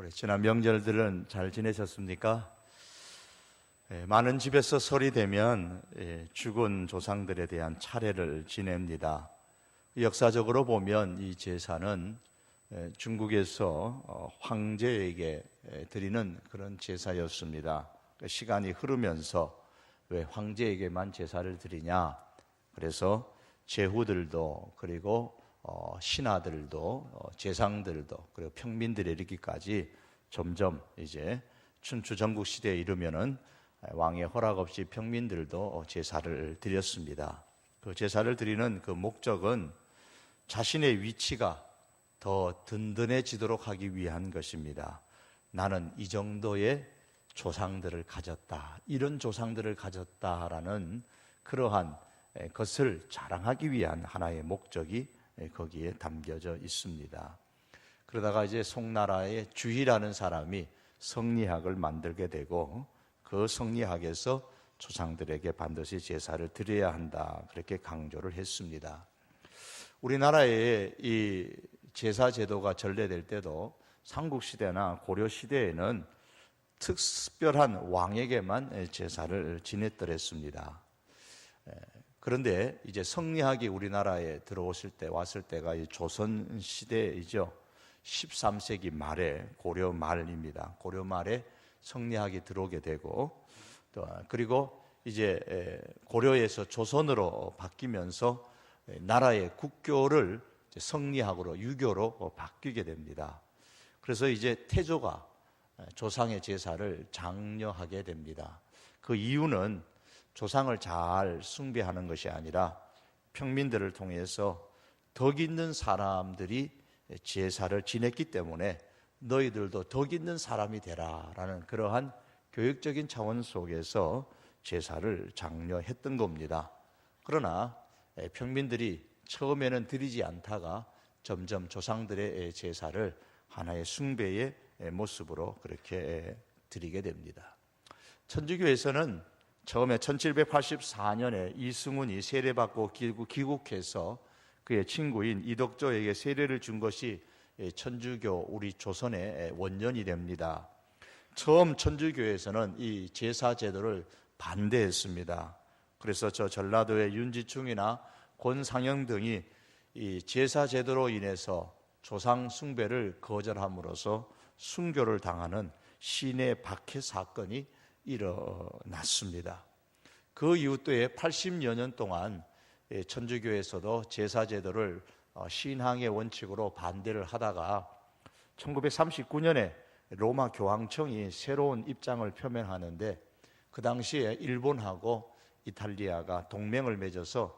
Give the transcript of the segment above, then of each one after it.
우리 지난 명절들은 잘 지내셨습니까? 많은 집에서 설이 되면 죽은 조상들에 대한 차례를 지냅니다. 역사적으로 보면 이 제사는 중국에서 황제에게 드리는 그런 제사였습니다. 시간이 흐르면서 왜 황제에게만 제사를 드리냐? 그래서 제후들도 그리고 신하들도 재상들도 그리고 평민들에 이르기까지 점점 이제 춘추 전국 시대에 이르면은 왕의 허락 없이 평민들도 제사를 드렸습니다. 그 제사를 드리는 그 목적은 자신의 위치가 더 든든해지도록 하기 위한 것입니다. 나는 이 정도의 조상들을 가졌다, 이런 조상들을 가졌다라는 그러한 것을 자랑하기 위한 하나의 목적이 거기에 담겨져 있습니다. 그러다가 이제 송나라의 주희라는 사람이 성리학을 만들게 되고 그 성리학에서 조상들에게 반드시 제사를 드려야 한다, 그렇게 강조를 했습니다. 우리나라의 이 제사 제도가 전래될 때도 삼국시대나 고려시대에는 특별한 왕에게만 제사를 지냈더랬습니다. 그런데 이제 성리학이 우리나라에 들어오실 때 왔을 때가 이 조선 시대이죠. 13세기 말에, 고려 말입니다. 고려 말에 성리학이 들어오게 되고, 그리고 이제 고려에서 조선으로 바뀌면서 나라의 국교를 성리학으로, 유교로 바뀌게 됩니다. 그래서 이제 태조가 조상의 제사를 장려하게 됩니다. 그 이유는 조상을 잘 숭배하는 것이 아니라 평민들을 통해서 덕 있는 사람들이 제사를 지냈기 때문에 너희들도 덕 있는 사람이 되라라는 그러한 교육적인 차원 속에서 제사를 장려했던 겁니다. 그러나 평민들이 처음에는 드리지 않다가 점점 조상들의 제사를 하나의 숭배의 모습으로 그렇게 드리게 됩니다. 천주교에서는 처음에 1784년에 이승훈이 세례받고 귀국해서 그의 친구인 이덕조에게 세례를 준 것이 천주교 우리 조선의 원년이 됩니다. 처음 천주교에서는 이 제사 제도를 반대했습니다. 그래서 저 전라도의 윤지충이나 권상영 등이 이 제사 제도로 인해서 조상 숭배를 거절함으로써 순교를 당하는 신의 박해 사건이 일어났습니다. 그 이후 또에 80여 년 동안 천주교에서도 제사 제도를 신앙의 원칙으로 반대를 하다가 1939년에 로마 교황청이 새로운 입장을 표명하는데 그 당시에 일본하고 이탈리아가 동맹을 맺어서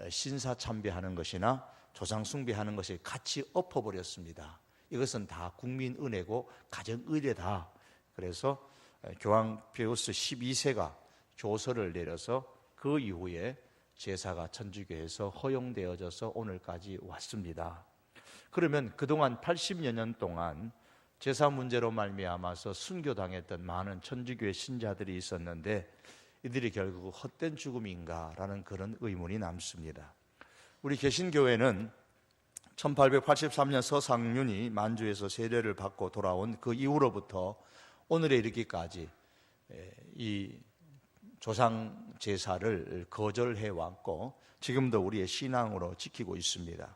신사 참배하는 것이나 조상 숭배하는 것이 같이 엎어버렸습니다. 이것은 다 국민 은혜고 가정 의례다. 그래서 교황 피우스 12세가 조서를 내려서 그 이후에 제사가 천주교에서 허용되어져서 오늘까지 왔습니다. 그러면 그동안 80여 년 동안 제사 문제로 말미암아서 순교당했던 많은 천주교의 신자들이 있었는데 이들이 결국 헛된 죽음인가라는 그런 의문이 남습니다. 우리 개신교회는 1883년 서상륜이 만주에서 세례를 받고 돌아온 그 이후로부터 오늘에 이르기까지 이 조상 제사를 거절해 왔고 지금도 우리의 신앙으로 지키고 있습니다.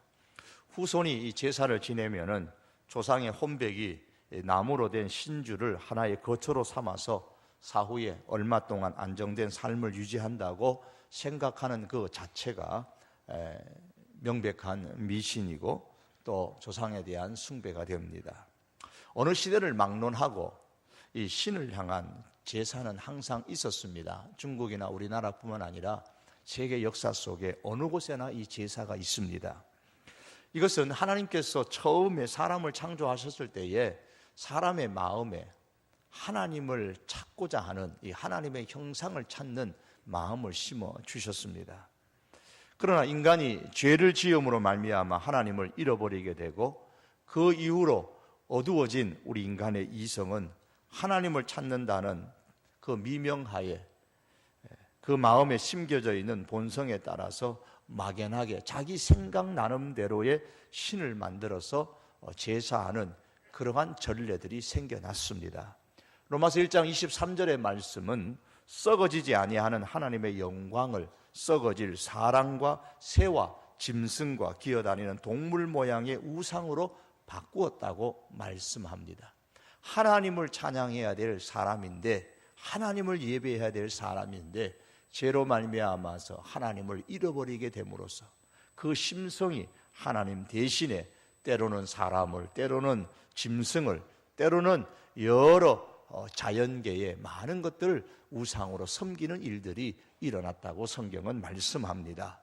후손이 이 제사를 지내면은 조상의 혼백이 나무로 된 신주를 하나의 거처로 삼아서 사후에 얼마 동안 안정된 삶을 유지한다고 생각하는 그 자체가 명백한 미신이고 또 조상에 대한 숭배가 됩니다. 어느 시대를 막론하고 이 신을 향한 제사는 항상 있었습니다. 중국이나 우리나라뿐만 아니라 세계 역사 속에 어느 곳에나 이 제사가 있습니다. 이것은 하나님께서 처음에 사람을 창조하셨을 때에 사람의 마음에 하나님을 찾고자 하는 이 하나님의 형상을 찾는 마음을 심어 주셨습니다. 그러나 인간이 죄를 지음으로 말미암아 하나님을 잃어버리게 되고 그 이후로 어두워진 우리 인간의 이성은 하나님을 찾는다는 그 미명하에 그 마음에 심겨져 있는 본성에 따라서 막연하게 자기 생각 나름대로의 신을 만들어서 제사하는 그러한 전례들이 생겨났습니다. 로마서 1장 23절의 말씀은 썩어지지 아니하는 하나님의 영광을 썩어질 사람과 새와 짐승과 기어다니는 동물 모양의 우상으로 바꾸었다고 말씀합니다. 하나님을 찬양해야 될 사람인데, 하나님을 예배해야 될 사람인데 죄로 말미암아서 하나님을 잃어버리게 됨으로써 그 심성이 하나님 대신에 때로는 사람을, 때로는 짐승을, 때로는 여러 자연계의 많은 것들을 우상으로 섬기는 일들이 일어났다고 성경은 말씀합니다.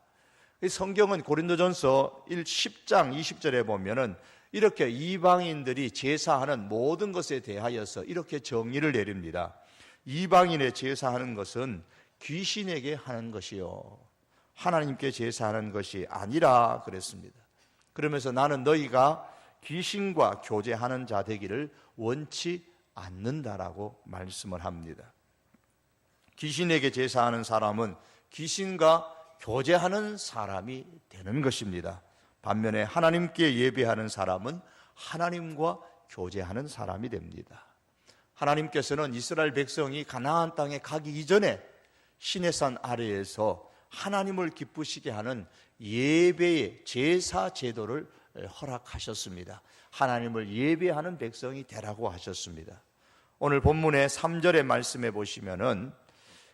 성경은 고린도전서 10장 20절에 보면은 이렇게 이방인들이 제사하는 모든 것에 대하여서 이렇게 정의를 내립니다. 이방인의 제사하는 것은 귀신에게 하는 것이요 하나님께 제사하는 것이 아니라 그랬습니다. 그러면서 나는 너희가 귀신과 교제하는 자 되기를 원치 않는다라고 말씀을 합니다. 귀신에게 제사하는 사람은 귀신과 교제하는 사람이 되는 것입니다. 반면에 하나님께 예배하는 사람은 하나님과 교제하는 사람이 됩니다. 하나님께서는 이스라엘 백성이 가나안 땅에 가기 이전에 시내산 아래에서 하나님을 기쁘시게 하는 예배의 제사 제도를 허락하셨습니다. 하나님을 예배하는 백성이 되라고 하셨습니다. 오늘 본문의 3절의 말씀에 보시면은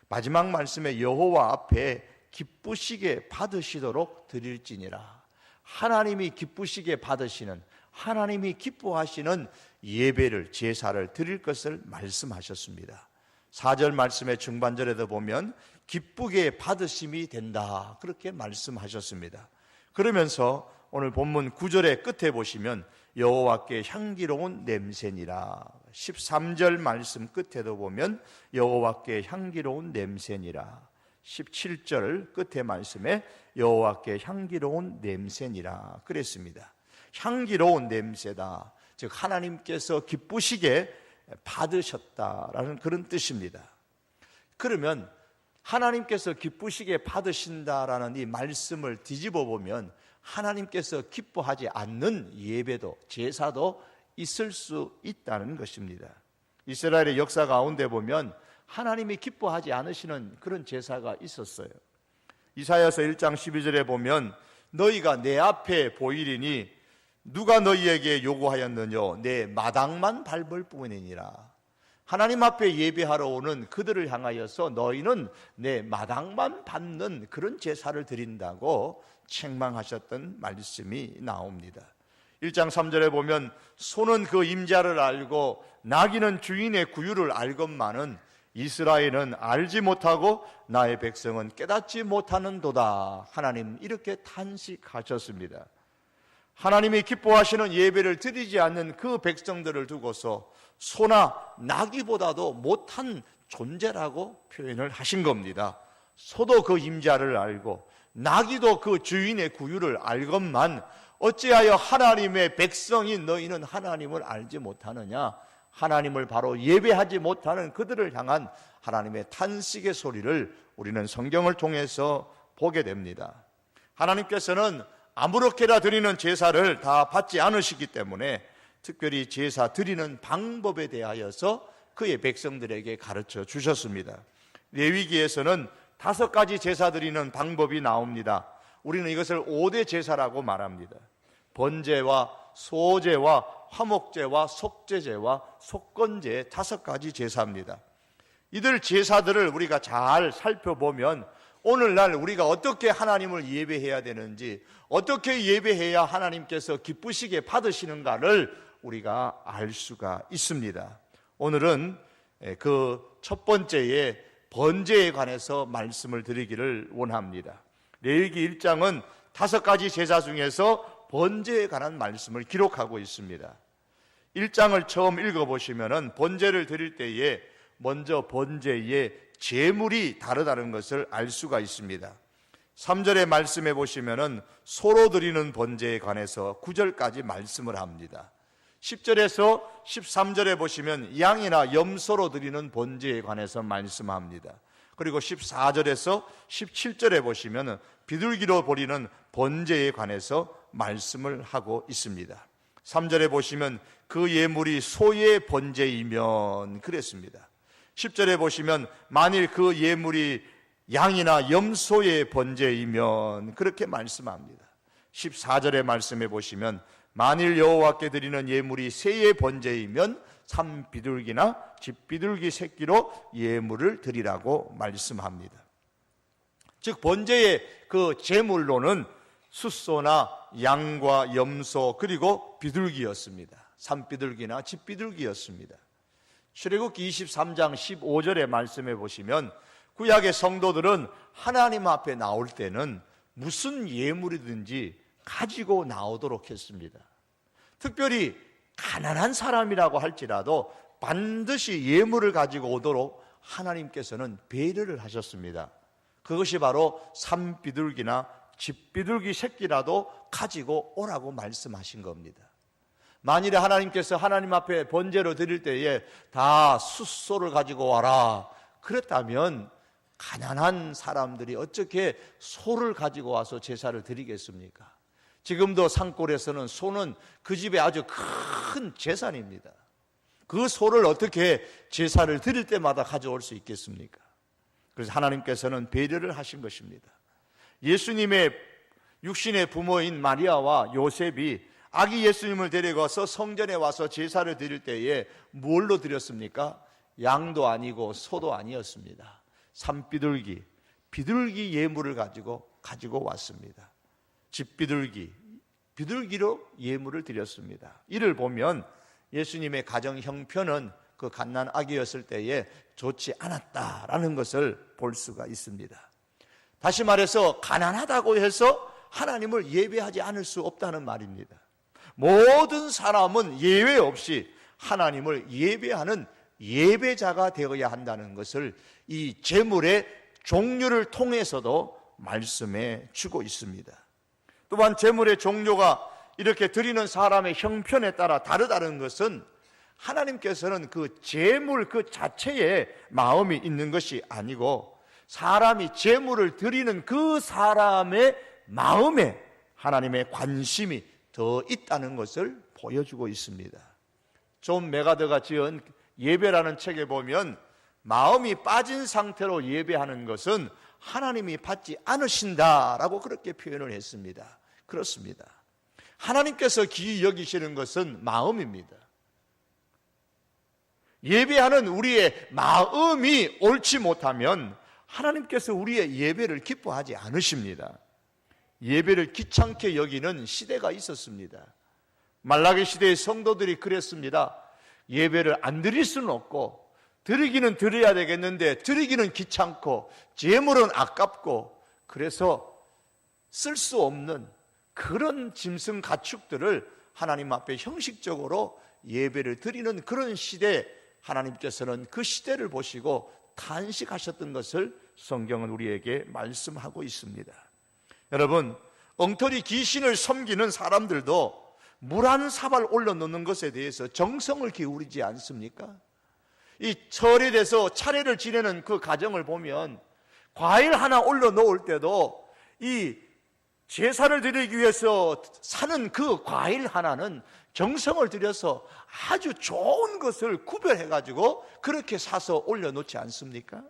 마지막 말씀에 여호와 앞에 기쁘시게 받으시도록 드릴지니라. 하나님이 기쁘시게 받으시는, 하나님이 기뻐하시는 예배를, 제사를 드릴 것을 말씀하셨습니다. 4절 말씀의 중반절에도 보면 기쁘게 받으심이 된다, 그렇게 말씀하셨습니다. 그러면서 오늘 본문 9절의 끝에 보시면 여호와께 향기로운 냄새니라. 13절 말씀 끝에도 보면 여호와께 향기로운 냄새니라. 17절 끝에 말씀에 여호와께 향기로운 냄새니라 그랬습니다. 향기로운 냄새다, 즉 하나님께서 기쁘시게 받으셨다라는 그런 뜻입니다. 그러면 하나님께서 기쁘시게 받으신다라는 이 말씀을 뒤집어 보면 하나님께서 기뻐하지 않는 예배도, 제사도 있을 수 있다는 것입니다. 이스라엘의 역사 가운데 보면 하나님이 기뻐하지 않으시는 그런 제사가 있었어요. 이사야서 1장 12절에 보면 너희가 내 앞에 보이리니 누가 너희에게 요구하였느냐, 내 마당만 밟을 뿐이니라. 하나님 앞에 예배하러 오는 그들을 향하여서 너희는 내 마당만 밟는 그런 제사를 드린다고 책망하셨던 말씀이 나옵니다. 1장 3절에 보면 소는 그 임자를 알고 나귀는 주인의 구유를 알건만은 이스라엘은 알지 못하고 나의 백성은 깨닫지 못하는도다. 하나님 이렇게 탄식하셨습니다. 하나님이 기뻐하시는 예배를 드리지 않는 그 백성들을 두고서 소나 나귀보다도 못한 존재라고 표현을 하신 겁니다. 소도 그 임자를 알고 나귀도 그 주인의 구유를 알건만 어찌하여 하나님의 백성인 너희는 하나님을 알지 못하느냐. 하나님을 바로 예배하지 못하는 그들을 향한 하나님의 탄식의 소리를 우리는 성경을 통해서 보게 됩니다. 하나님께서는 아무렇게나 드리는 제사를 다 받지 않으시기 때문에 특별히 제사 드리는 방법에 대하여서 그의 백성들에게 가르쳐 주셨습니다. 레위기에서는 5가지 제사 드리는 방법이 나옵니다. 우리는 이것을 5대 제사라고 말합니다. 번제와 소제와 화목제와 속죄제와 속건제 5가지 제사입니다. 이들 제사들을 우리가 잘 살펴보면 오늘날 우리가 어떻게 하나님을 예배해야 되는지, 어떻게 예배해야 하나님께서 기쁘시게 받으시는가를 우리가 알 수가 있습니다. 오늘은 그 첫 번째의 번제에 관해서 말씀을 드리기를 원합니다. 레위기 1장은 5가지 제사 중에서 번제에 관한 말씀을 기록하고 있습니다. 1장을 처음 읽어보시면 번제를 드릴 때에 먼저 번제의 제물이 다르다는 것을 알 수가 있습니다. 3절의 말씀해 보시면 소로 드리는 번제에 관해서 9절까지 말씀을 합니다. 10절에서 13절에 보시면 양이나 염소로 드리는 번제에 관해서 말씀합니다. 그리고 14절에서 17절에 보시면 비둘기로 드리는 번제에 관해서 말씀을 하고 있습니다. 3절에 보시면 그 예물이 소의 번제이면 그랬습니다. 10절에 보시면 만일 그 예물이 양이나 염소의 번제이면 그렇게 말씀합니다. 14절의 말씀에 보시면 만일 여호와께 드리는 예물이 새의 번제이면 산비둘기나 집비둘기 새끼로 예물을 드리라고 말씀합니다. 즉 번제의 그 제물로는 숫소나 양과 염소 그리고 비둘기였습니다. 산비둘기나 집비둘기였습니다. 출애굽기 23장 15절의 말씀에 보시면 구약의 성도들은 하나님 앞에 나올 때는 무슨 예물이든지 가지고 나오도록 했습니다. 특별히 가난한 사람이라고 할지라도 반드시 예물을 가지고 오도록 하나님께서는 배려를 하셨습니다. 그것이 바로 산비둘기나 집비둘기 새끼라도 가지고 오라고 말씀하신 겁니다. 만일에 하나님께서 하나님 앞에 번제로 드릴 때에 다 숫소를 가지고 와라 그랬다면 가난한 사람들이 어떻게 소를 가지고 와서 제사를 드리겠습니까? 지금도 산골에서는 소는 그 집에 아주 큰 재산입니다. 그 소를 어떻게 제사를 드릴 때마다 가져올 수 있겠습니까? 그래서 하나님께서는 배려를 하신 것입니다. 예수님의 육신의 부모인 마리아와 요셉이 아기 예수님을 데려가서 성전에 와서 제사를 드릴 때에 뭘로 드렸습니까? 양도 아니고 소도 아니었습니다. 산비둘기, 비둘기 예물을 가지고 왔습니다. 집비둘기, 비둘기로 예물을 드렸습니다. 이를 보면 예수님의 가정 형편은 그 갓난 아기였을 때에 좋지 않았다라는 것을 볼 수가 있습니다. 다시 말해서 가난하다고 해서 하나님을 예배하지 않을 수 없다는 말입니다. 모든 사람은 예외 없이 하나님을 예배하는 예배자가 되어야 한다는 것을 이 제물의 종류를 통해서도 말씀해 주고 있습니다. 또한 제물의 종류가 이렇게 드리는 사람의 형편에 따라 다르다는 것은 하나님께서는 그 제물 그 자체에 마음이 있는 것이 아니고 사람이 제물을 드리는 그 사람의 마음에 하나님의 관심이 더 있다는 것을 보여주고 있습니다. 존 메가더가 지은 예배라는 책에 보면 마음이 빠진 상태로 예배하는 것은 하나님이 받지 않으신다라고 그렇게 표현을 했습니다. 그렇습니다. 하나님께서 귀히 여기시는 것은 마음입니다. 예배하는 우리의 마음이 옳지 못하면 하나님께서 우리의 예배를 기뻐하지 않으십니다. 예배를 귀찮게 여기는 시대가 있었습니다. 말라기 시대의 성도들이 그랬습니다. 예배를 안 드릴 수는 없고 드리기는 드려야 되겠는데 드리기는 귀찮고 제물은 아깝고 그래서 쓸 수 없는 그런 짐승 가축들을 하나님 앞에 형식적으로 예배를 드리는 그런 시대, 하나님께서는 그 시대를 보시고 탄식하셨던 것을 성경은 우리에게 말씀하고 있습니다. 여러분, 엉터리 귀신을 섬기는 사람들도 물 한 사발 올려놓는 것에 대해서 정성을 기울이지 않습니까? 이 철이 돼서 차례를 지내는 그 가정을 보면 과일 하나 올려놓을 때도 이 제사를 드리기 위해서 사는 그 과일 하나는 정성을 들여서 아주 좋은 것을 구별해가지고 그렇게 사서 올려놓지 않습니까?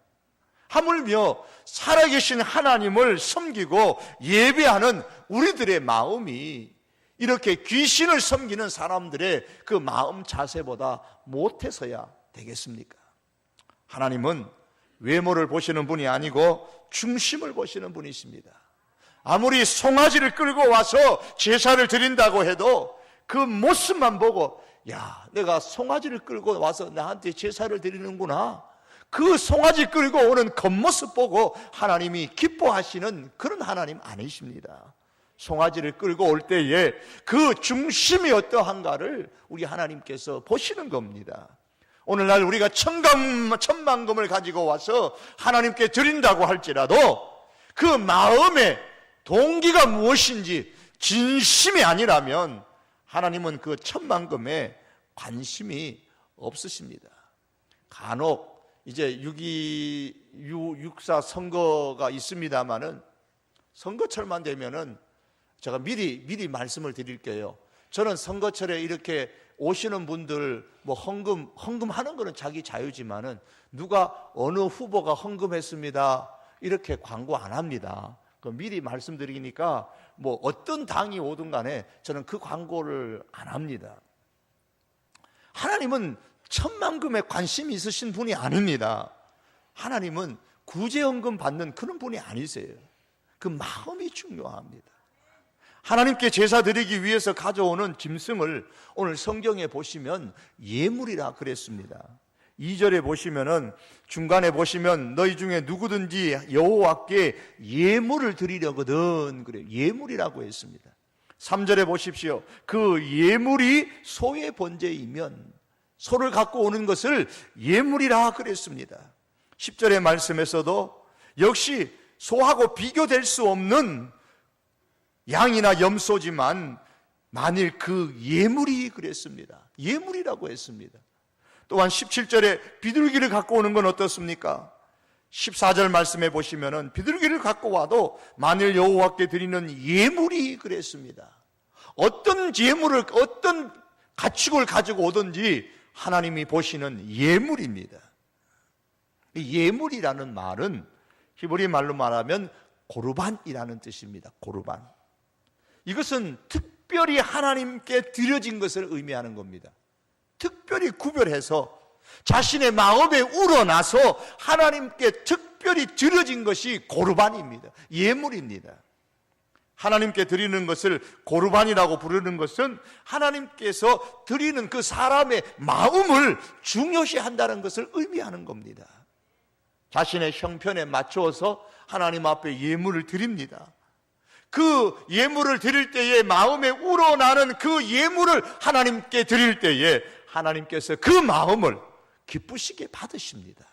하물며 살아계신 하나님을 섬기고 예배하는 우리들의 마음이 이렇게 귀신을 섬기는 사람들의 그 마음 자세보다 못해서야 되겠습니까? 하나님은 외모를 보시는 분이 아니고 중심을 보시는 분이십니다. 아무리 송아지를 끌고 와서 제사를 드린다고 해도 그 모습만 보고 야, 내가 송아지를 끌고 와서 나한테 제사를 드리는구나, 그 송아지 끌고 오는 겉모습 보고 하나님이 기뻐하시는 그런 하나님 아니십니다. 송아지를 끌고 올 때에 그 중심이 어떠한가를 우리 하나님께서 보시는 겁니다. 오늘날 우리가 천만금을 가지고 와서 하나님께 드린다고 할지라도 그 마음의 동기가 무엇인지 진심이 아니라면 하나님은 그 천만금에 관심이 없으십니다. 간혹 이제 6.24 선거가 있습니다마는 선거철만 되면은 제가 미리 말씀을 드릴게요. 저는 선거철에 이렇게 오시는 분들 뭐 헌금하는 거는 자기 자유지만은 누가 어느 후보가 헌금했습니다 이렇게 광고 안 합니다. 그 미리 말씀드리니까 뭐 어떤 당이 오든 간에 저는 그 광고를 안 합니다. 하나님은 천만금에 관심이 있으신 분이 아닙니다. 하나님은 구제헌금 받는 그런 분이 아니세요. 그 마음이 중요합니다. 하나님께 제사 드리기 위해서 가져오는 짐승을 오늘 성경에 보시면 예물이라 그랬습니다. 2절에 보시면은 중간에 보시면 너희 중에 누구든지 여호와께 예물을 드리려거든 그래요. 예물이라고 했습니다. 3절에 보십시오. 그 예물이 소의 번제이면 소를 갖고 오는 것을 예물이라 그랬습니다. 10절의 말씀에서도 역시 소하고 비교될 수 없는 양이나 염소지만 만일 그 예물이 그랬습니다. 예물이라고 했습니다. 또한 17절에 비둘기를 갖고 오는 건 어떻습니까? 14절 말씀에 보시면은 비둘기를 갖고 와도 만일 여호와께 드리는 예물이 그랬습니다. 어떤 예물을, 어떤 가축을 가지고 오든지 하나님이 보시는 예물입니다. 이 예물이라는 말은 히브리 말로 말하면 고르반이라는 뜻입니다. 고르반. 이것은 특별히 하나님께 드려진 것을 의미하는 겁니다. 특별히 구별해서 자신의 마음에 우러나서 하나님께 특별히 드려진 것이 고르반입니다. 예물입니다. 하나님께 드리는 것을 고르반이라고 부르는 것은 하나님께서 드리는 그 사람의 마음을 중요시 한다는 것을 의미하는 겁니다. 자신의 형편에 맞추어서 하나님 앞에 예물을 드립니다. 그 예물을 드릴 때에 마음에 우러나는 그 예물을 하나님께 드릴 때에 하나님께서 그 마음을 기쁘시게 받으십니다.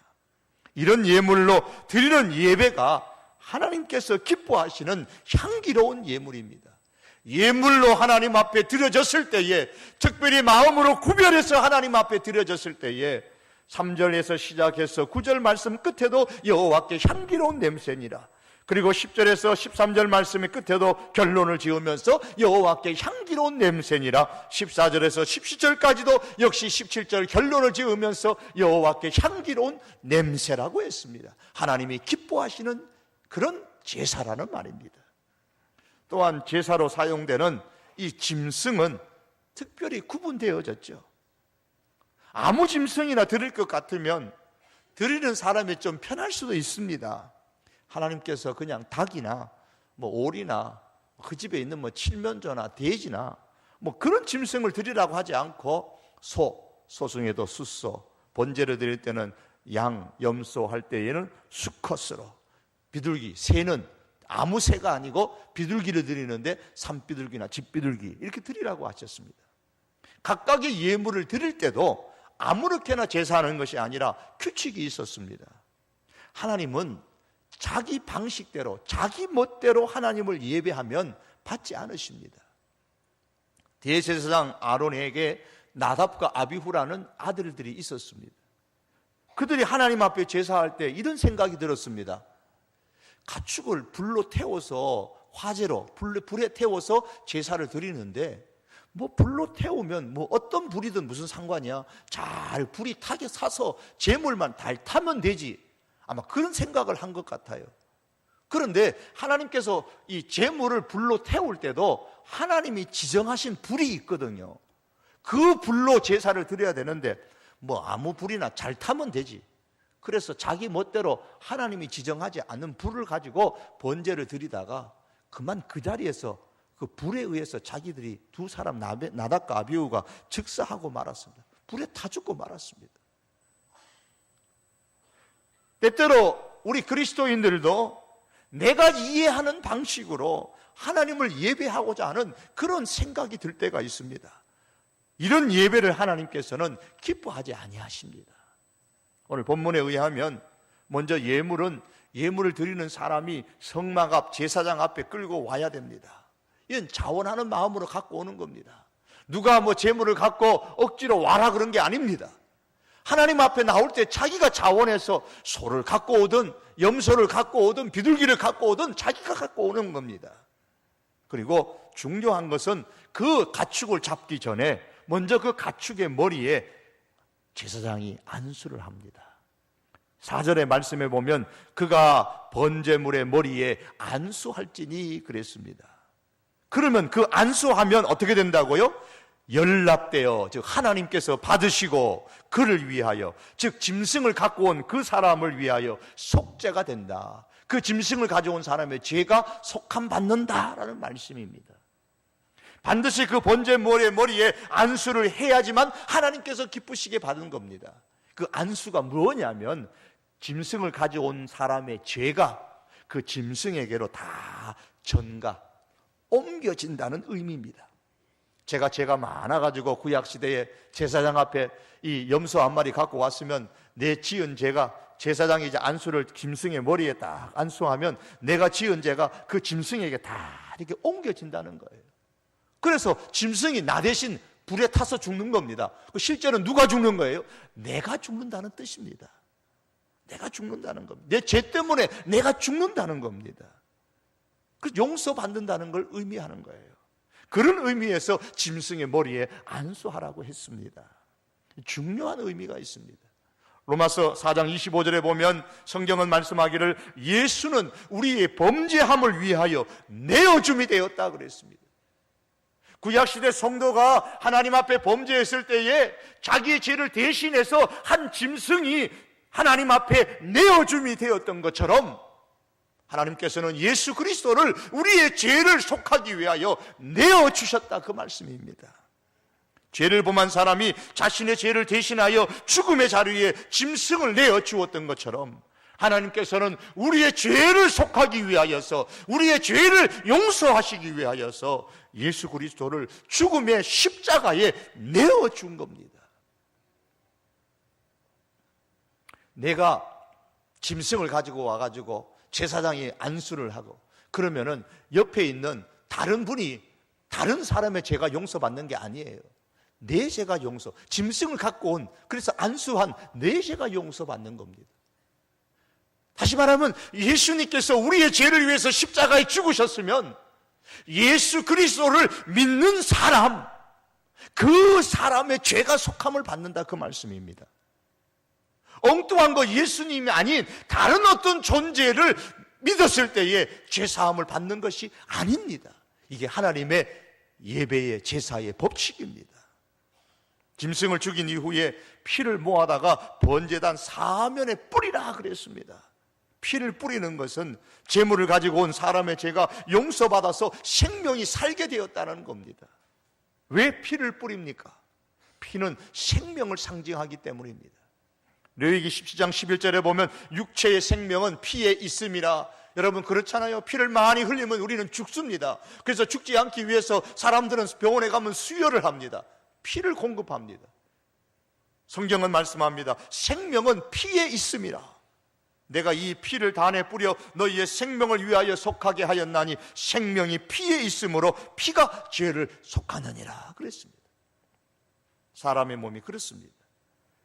이런 예물로 드리는 예배가 하나님께서 기뻐하시는 향기로운 예물입니다. 예물로 하나님 앞에 드려졌을 때에, 특별히 마음으로 구별해서 하나님 앞에 드려졌을 때에 3절에서 시작해서 9절 말씀 끝에도 여호와께 향기로운 냄새니라. 그리고 10절에서 13절 말씀의 끝에도 결론을 지으면서 여호와께 향기로운 냄새니라. 14절에서 17절까지도 역시 17절 결론을 지으면서 여호와께 향기로운 냄새라고 했습니다. 하나님이 기뻐하시는 그런 제사라는 말입니다. 또한 제사로 사용되는 이 짐승은 특별히 구분되어졌죠. 아무 짐승이나 드릴 것 같으면 드리는 사람이 좀 편할 수도 있습니다. 하나님께서 그냥 닭이나 뭐 오리나 그 집에 있는 뭐 칠면조나 돼지나 뭐 그런 짐승을 드리라고 하지 않고 소중에도 숫소, 번제를 드릴 때는 양, 염소 할 때에는 수컷으로, 비둘기, 새는 아무 새가 아니고 비둘기를 드리는데 산비둘기나 집비둘기 이렇게 드리라고 하셨습니다. 각각의 예물을 드릴 때도 아무렇게나 제사하는 것이 아니라 규칙이 있었습니다. 하나님은 자기 방식대로, 자기 멋대로 하나님을 예배하면 받지 않으십니다. 대제사장 아론에게 나답과 아비후라는 아들들이 있었습니다. 그들이 하나님 앞에 제사할 때 이런 생각이 들었습니다. 가축을 불로 태워서, 화재로 불에 태워서 제사를 드리는데 뭐 불로 태우면 뭐 어떤 불이든 무슨 상관이야, 잘 불이 타게 사서 재물만 잘 타면 되지, 아마 그런 생각을 한 것 같아요. 그런데 하나님께서 이 재물을 불로 태울 때도 하나님이 지정하신 불이 있거든요. 그 불로 제사를 드려야 되는데 뭐 아무 불이나 잘 타면 되지. 그래서 자기 멋대로 하나님이 지정하지 않는 불을 가지고 번제를 드리다가 그만 그 자리에서 그 불에 의해서 자기들이 두 사람, 나답과 아비후가 즉사하고 말았습니다. 불에 타 죽고 말았습니다. 때때로 우리 그리스도인들도 내가 이해하는 방식으로 하나님을 예배하고자 하는 그런 생각이 들 때가 있습니다. 이런 예배를 하나님께서는 기뻐하지 아니하십니다. 오늘 본문에 의하면 먼저 예물을 드리는 사람이 성막 앞 제사장 앞에 끌고 와야 됩니다. 이건 자원하는 마음으로 갖고 오는 겁니다. 누가 뭐 재물을 갖고 억지로 와라 그런 게 아닙니다. 하나님 앞에 나올 때 자기가 자원해서 소를 갖고 오든 염소를 갖고 오든 비둘기를 갖고 오든 자기가 갖고 오는 겁니다. 그리고 중요한 것은 그 가축을 잡기 전에 먼저 그 가축의 머리에 제사장이 안수를 합니다. 4절의 말씀에 보면 그가 번제물의 머리에 안수할지니 그랬습니다. 그러면 그 안수하면 어떻게 된다고요? 연락되어, 즉 하나님께서 받으시고 그를 위하여, 즉 짐승을 갖고 온 그 사람을 위하여 속죄가 된다. 그 짐승을 가져온 사람의 죄가 속함 받는다라는 말씀입니다. 반드시 그 번제물의 머리에 안수를 해야지만 하나님께서 기쁘시게 받은 겁니다. 그 안수가 뭐냐면 짐승을 가져온 사람의 죄가 그 짐승에게로 다 전가, 옮겨진다는 의미입니다. 제가 많아가지고 구약시대에 제사장 앞에 이 염소 한 마리 갖고 왔으면 내 지은 죄가, 제사장이 이제 안수를 짐승의 머리에 딱 안수하면 내가 지은 죄가 그 짐승에게 다 이렇게 옮겨진다는 거예요. 그래서 짐승이 나 대신 불에 타서 죽는 겁니다. 실제로 누가 죽는 거예요? 내가 죽는다는 뜻입니다. 내가 죽는다는 겁니다. 내 죄 때문에 내가 죽는다는 겁니다. 그 용서받는다는 걸 의미하는 거예요. 그런 의미에서 짐승의 머리에 안수하라고 했습니다. 중요한 의미가 있습니다. 로마서 4장 25절에 보면 성경은 말씀하기를 예수는 우리의 범죄함을 위하여 내어줌이 되었다 그랬습니다. 구약시대 성도가 하나님 앞에 범죄했을 때에 자기의 죄를 대신해서 한 짐승이 하나님 앞에 내어줌이 되었던 것처럼 하나님께서는 예수 그리스도를 우리의 죄를 속하기 위하여 내어주셨다 그 말씀입니다. 죄를 범한 사람이 자신의 죄를 대신하여 죽음의 자리에 짐승을 내어주었던 것처럼 하나님께서는 우리의 죄를 속하기 위하여서, 우리의 죄를 용서하시기 위하여서 예수 그리스도를 죽음의 십자가에 내어준 겁니다. 내가 짐승을 가지고 와가지고 제사장이 안수를 하고 그러면은 옆에 있는 다른 분이 다른 사람의 죄가 용서받는 게 아니에요. 내 죄가 짐승을 갖고 온, 그래서 안수한 내 죄가 용서받는 겁니다. 다시 말하면 예수님께서 우리의 죄를 위해서 십자가에 죽으셨으면 예수 그리스도를 믿는 사람, 그 사람의 죄가 속함을 받는다 그 말씀입니다. 엉뚱한 거 예수님이 아닌 다른 어떤 존재를 믿었을 때에 죄사함을 받는 것이 아닙니다. 이게 하나님의 예배의 제사의 법칙입니다. 짐승을 죽인 이후에 피를 모아다가 번제단 사면에 뿌리라 그랬습니다. 피를 뿌리는 것은 제물을 가지고 온 사람의 죄가 용서받아서 생명이 살게 되었다는 겁니다. 왜 피를 뿌립니까? 피는 생명을 상징하기 때문입니다. 레위기 17장 11절에 보면 육체의 생명은 피에 있음이라. 여러분 그렇잖아요. 피를 많이 흘리면 우리는 죽습니다. 그래서 죽지 않기 위해서 사람들은 병원에 가면 수혈을 합니다. 피를 공급합니다. 성경은 말씀합니다. 생명은 피에 있음이라. 내가 이 피를 단에 뿌려 너희의 생명을 위하여 속하게 하였나니 생명이 피에 있으므로 피가 죄를 속하느니라 그랬습니다. 사람의 몸이 그렇습니다.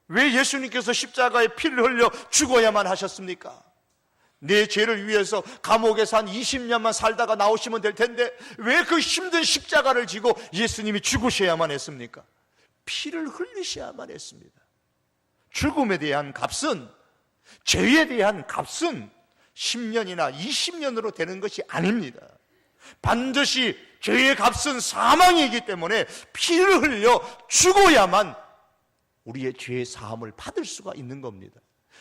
왜 예수님께서 십자가에 피를 흘려 죽어야만 하셨습니까? 내 죄를 위해서 감옥에서 한 20년만 살다가 나오시면 될 텐데 왜 그 힘든 십자가를 지고 예수님이 죽으셔야만 했습니까? 피를 흘리셔야만 했습니다. 죽음에 대한 값은, 죄에 대한 값은 10년이나 20년으로 되는 것이 아닙니다. 반드시 죄의 값은 사망이기 때문에 피를 흘려 죽어야만 우리의 죄의 사함을 받을 수가 있는 겁니다.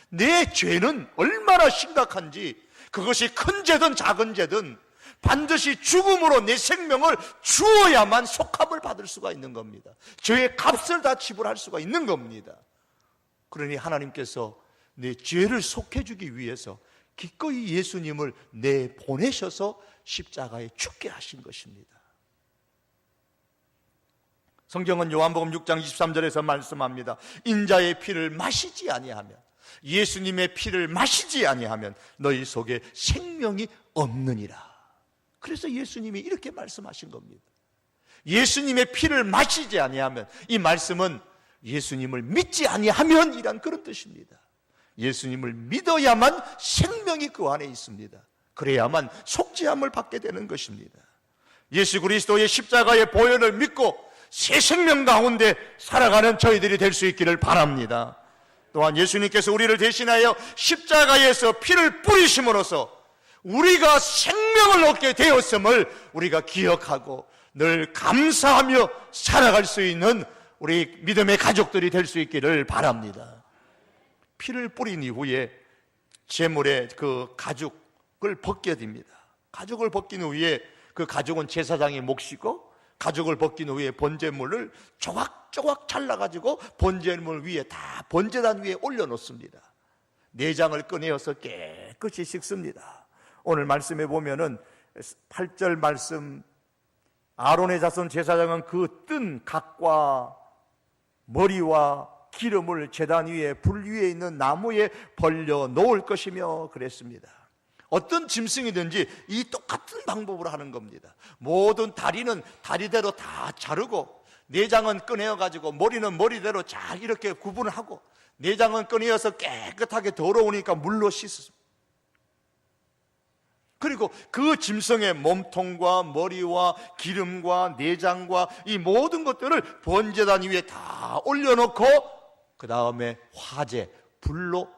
내 죄는 얼마나 심각한지, 그것이 큰 죄든 작은 죄든 반드시 죽음으로 내 생명을 주어야만 속함을 받을 수가 있는 겁니다. 죄의 값을 다 지불할 수가 있는 겁니다. 그러니 하나님께서 내 죄를 속해주기 위해서 기꺼이 예수님을 내보내셔서 십자가에 죽게 하신 것입니다. 성경은 요한복음 6장 23절에서 말씀합니다. 인자의 피를 마시지 아니하면, 예수님의 피를 마시지 아니하면 너희 속에 생명이 없느니라. 그래서 예수님이 이렇게 말씀하신 겁니다. 예수님의 피를 마시지 아니하면, 이 말씀은 예수님을 믿지 아니하면 이란 그런 뜻입니다. 예수님을 믿어야만 생명이 그 안에 있습니다. 그래야만 속죄함을 받게 되는 것입니다. 예수 그리스도의 십자가의 보혈을 믿고 새 생명 가운데 살아가는 저희들이 될 수 있기를 바랍니다. 또한 예수님께서 우리를 대신하여 십자가에서 피를 뿌리심으로써 우리가 생명을 얻게 되었음을 우리가 기억하고 늘 감사하며 살아갈 수 있는 우리 믿음의 가족들이 될 수 있기를 바랍니다. 피를 뿌린 이후에 제물의 그 가죽을 벗겨야 됩니다. 가죽을 벗긴 후에 그 가죽은 제사장의 몫이고, 가죽을 벗긴 후에 번제물을 조각조각 잘라가지고 번제물 위에 다 번제단 위에 올려놓습니다. 내장을 꺼내어서 깨끗이 씻습니다. 오늘 말씀에 보면은 8절 말씀, 아론의 자손 제사장은 그 뜬 각과 머리와 기름을 제단 위에 불 위에 있는 나무에 벌려 놓을 것이며 그랬습니다. 어떤 짐승이든지 이 똑같은 방법으로 하는 겁니다. 모든 다리는 다리대로 다 자르고, 내장은 꺼내어가지고 머리는 머리대로 잘 이렇게 구분을 하고, 내장은 꺼내어서 깨끗하게 더러우니까 물로 씻습니다. 그리고 그 짐승의 몸통과 머리와 기름과 내장과 이 모든 것들을 번제단 위에 다 올려놓고 그 다음에 화제, 불로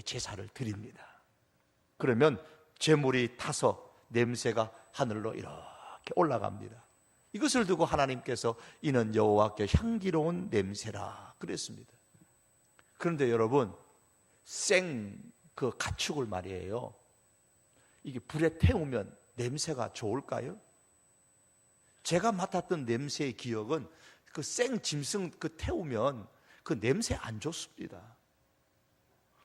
제사를 드립니다. 그러면 제물이 타서 냄새가 하늘로 이렇게 올라갑니다. 이것을 두고 하나님께서 이는 여호와께 향기로운 냄새라 그랬습니다. 그런데 여러분, 그 가축을 말이에요, 이게 불에 태우면 냄새가 좋을까요? 제가 맡았던 냄새의 기억은 그 짐승 태우면 그 냄새 안 좋습니다.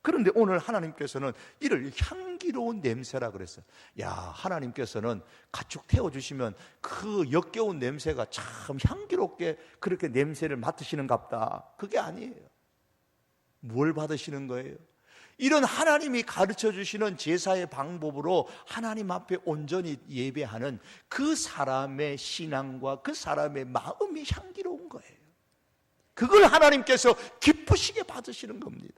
그런데 오늘 하나님께서는 이를 향기로운 냄새라 그랬어요. 야, 하나님께서는 가축 태워주시면 그 역겨운 냄새가 참 향기롭게 그렇게 냄새를 맡으시는갑다. 그게 아니에요. 뭘 받으시는 거예요? 이런 하나님이 가르쳐 주시는 제사의 방법으로 하나님 앞에 온전히 예배하는 그 사람의 신앙과 그 사람의 마음이 향기로운 거예요. 그걸 하나님께서 기쁘시게 받으시는 겁니다.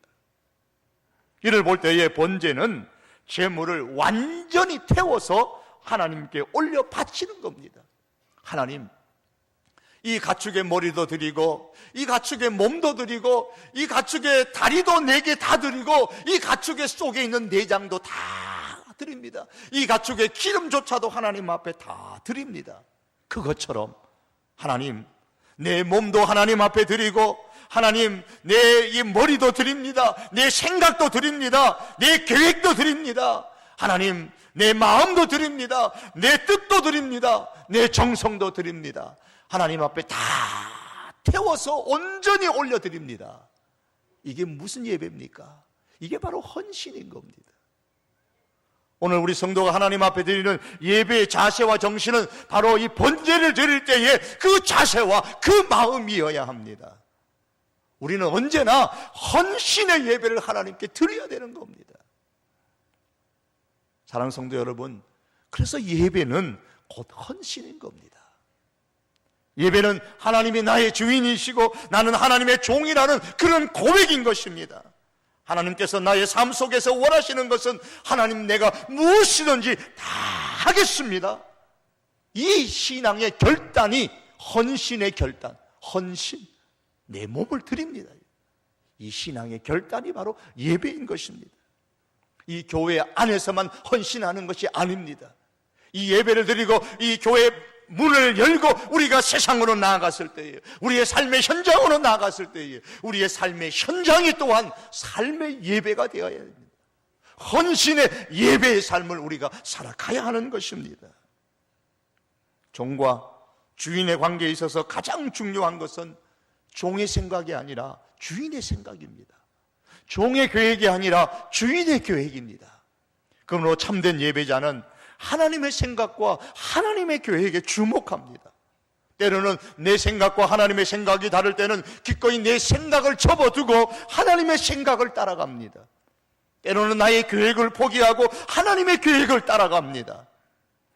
이를 볼 때에 번제는 제물을 완전히 태워서 하나님께 올려 바치는 겁니다. 하나님, 이 가축의 머리도 드리고, 이 가축의 몸도 드리고, 이 가축의 다리도 4개 다 드리고, 이 가축의 속에 있는 내장도 다 드립니다. 이 가축의 기름조차도 하나님 앞에 다 드립니다. 그것처럼 하나님, 내 몸도 하나님 앞에 드리고, 하나님, 내 이 머리도 드립니다. 내 생각도 드립니다. 내 계획도 드립니다. 하나님, 내 마음도 드립니다. 내 뜻도 드립니다. 내 정성도 드립니다. 하나님 앞에 다 태워서 온전히 올려드립니다. 이게 무슨 예배입니까? 이게 바로 헌신인 겁니다. 오늘 우리 성도가 하나님 앞에 드리는 예배의 자세와 정신은 바로 이 번제를 드릴 때에 그 자세와 그 마음이어야 합니다. 우리는 언제나 헌신의 예배를 하나님께 드려야 되는 겁니다. 사랑하는 성도 여러분, 그래서 예배는 곧 헌신인 겁니다. 예배는 하나님이 나의 주인이시고 나는 하나님의 종이라는 그런 고백인 것입니다. 하나님께서 나의 삶 속에서 원하시는 것은 하나님, 내가 무엇이든지 다 하겠습니다. 이 신앙의 결단이 헌신의 결단, 헌신, 내 몸을 드립니다. 이 신앙의 결단이 바로 예배인 것입니다. 이 교회 안에서만 헌신하는 것이 아닙니다. 이 예배를 드리고 이 교회 문을 열고 우리가 세상으로 나아갔을 때에, 우리의 삶의 현장으로 나아갔을 때에 우리의 삶의 현장이 또한 삶의 예배가 되어야 됩니다. 헌신의 예배의 삶을 우리가 살아가야 하는 것입니다. 종과 주인의 관계에 있어서 가장 중요한 것은 종의 생각이 아니라 주인의 생각입니다. 종의 계획이 아니라 주인의 계획입니다. 그러므로 참된 예배자는 하나님의 생각과 하나님의 계획에 주목합니다. 때로는 내 생각과 하나님의 생각이 다를 때는 기꺼이 내 생각을 접어두고 하나님의 생각을 따라갑니다. 때로는 나의 계획을 포기하고 하나님의 계획을 따라갑니다.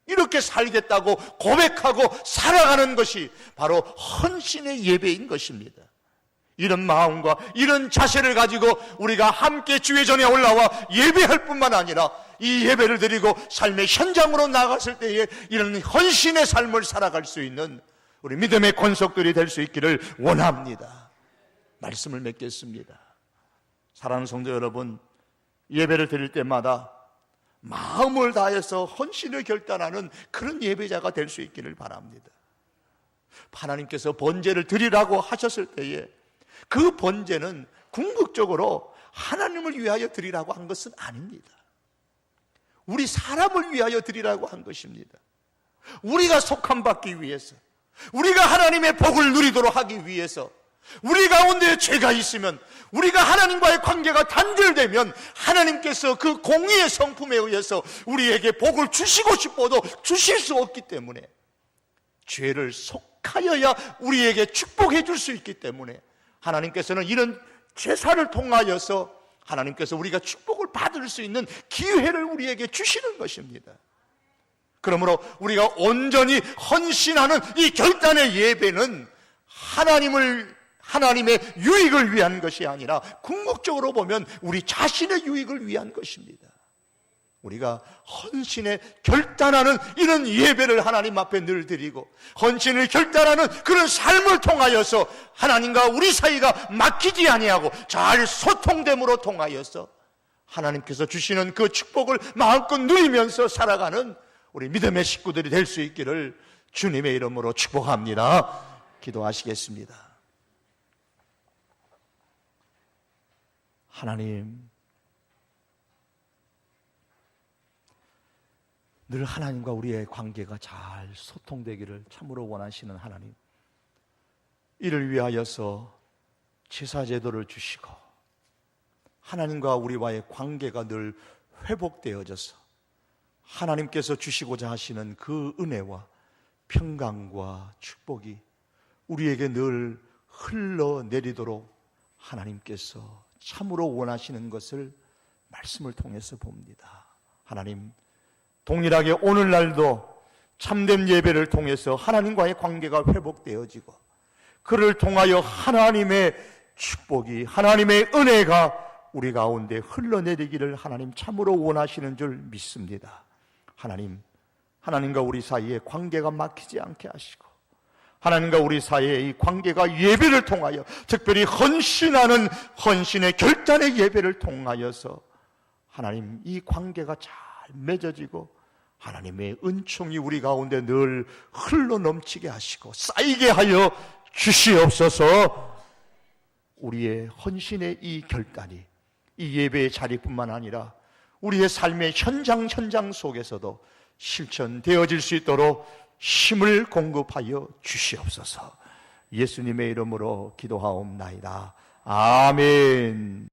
이렇게 살겠다고 고백하고 살아가는 것이 바로 헌신의 예배인 것입니다. 이런 마음과 이런 자세를 가지고 우리가 함께 주의 전에 올라와 예배할 뿐만 아니라 이 예배를 드리고 삶의 현장으로 나갔을 때에 이런 헌신의 삶을 살아갈 수 있는 우리 믿음의 권속들이 될 수 있기를 원합니다. 말씀을 맺겠습니다. 사랑하는 성도 여러분, 예배를 드릴 때마다 마음을 다해서 헌신을 결단하는 그런 예배자가 될 수 있기를 바랍니다. 하나님께서 번제를 드리라고 하셨을 때에 그 번제는 궁극적으로 하나님을 위하여 드리라고 한 것은 아닙니다. 우리 사람을 위하여 드리라고 한 것입니다. 우리가 속함 받기 위해서, 우리가 하나님의 복을 누리도록 하기 위해서, 우리 가운데 죄가 있으면, 우리가 하나님과의 관계가 단절되면 하나님께서 그 공의의 성품에 의해서 우리에게 복을 주시고 싶어도 주실 수 없기 때문에, 죄를 속하여야 우리에게 축복해 줄 수 있기 때문에 하나님께서는 이런 제사를 통하여서 하나님께서 우리가 축복을 받을 수 있는 기회를 우리에게 주시는 것입니다. 그러므로 우리가 온전히 헌신하는 이 결단의 예배는 하나님의 유익을 위한 것이 아니라 궁극적으로 보면 우리 자신의 유익을 위한 것입니다. 우리가 헌신에 결단하는 이런 예배를 하나님 앞에 늘 드리고, 헌신을 결단하는 그런 삶을 통하여서 하나님과 우리 사이가 막히지 아니하고 잘 소통됨으로 통하여서 하나님께서 주시는 그 축복을 마음껏 누리면서 살아가는 우리 믿음의 식구들이 될 수 있기를 주님의 이름으로 축복합니다. 기도하시겠습니다. 하나님, 늘 하나님과 우리의 관계가 잘 소통되기를 참으로 원하시는 하나님, 이를 위하여서 제사제도를 주시고 하나님과 우리와의 관계가 늘 회복되어져서 하나님께서 주시고자 하시는 그 은혜와 평강과 축복이 우리에게 늘 흘러내리도록 하나님께서 참으로 원하시는 것을 말씀을 통해서 봅니다. 하나님, 동일하게 오늘날도 참된 예배를 통해서 하나님과의 관계가 회복되어지고 그를 통하여 하나님의 축복이, 하나님의 은혜가 우리 가운데 흘러내리기를 하나님 참으로 원하시는 줄 믿습니다. 하나님, 하나님과 우리 사이에 관계가 막히지 않게 하시고 하나님과 우리 사이의 이 관계가 예배를 통하여, 특별히 헌신하는 헌신의 결단의 예배를 통하여서 하나님 이 관계가 잘 맺어지고 하나님의 은총이 우리 가운데 늘 흘러넘치게 하시고 쌓이게 하여 주시옵소서. 우리의 헌신의 이 결단이 이 예배의 자리뿐만 아니라 우리의 삶의 현장 속에서도 실천되어질 수 있도록 힘을 공급하여 주시옵소서. 예수님의 이름으로 기도하옵나이다. 아멘.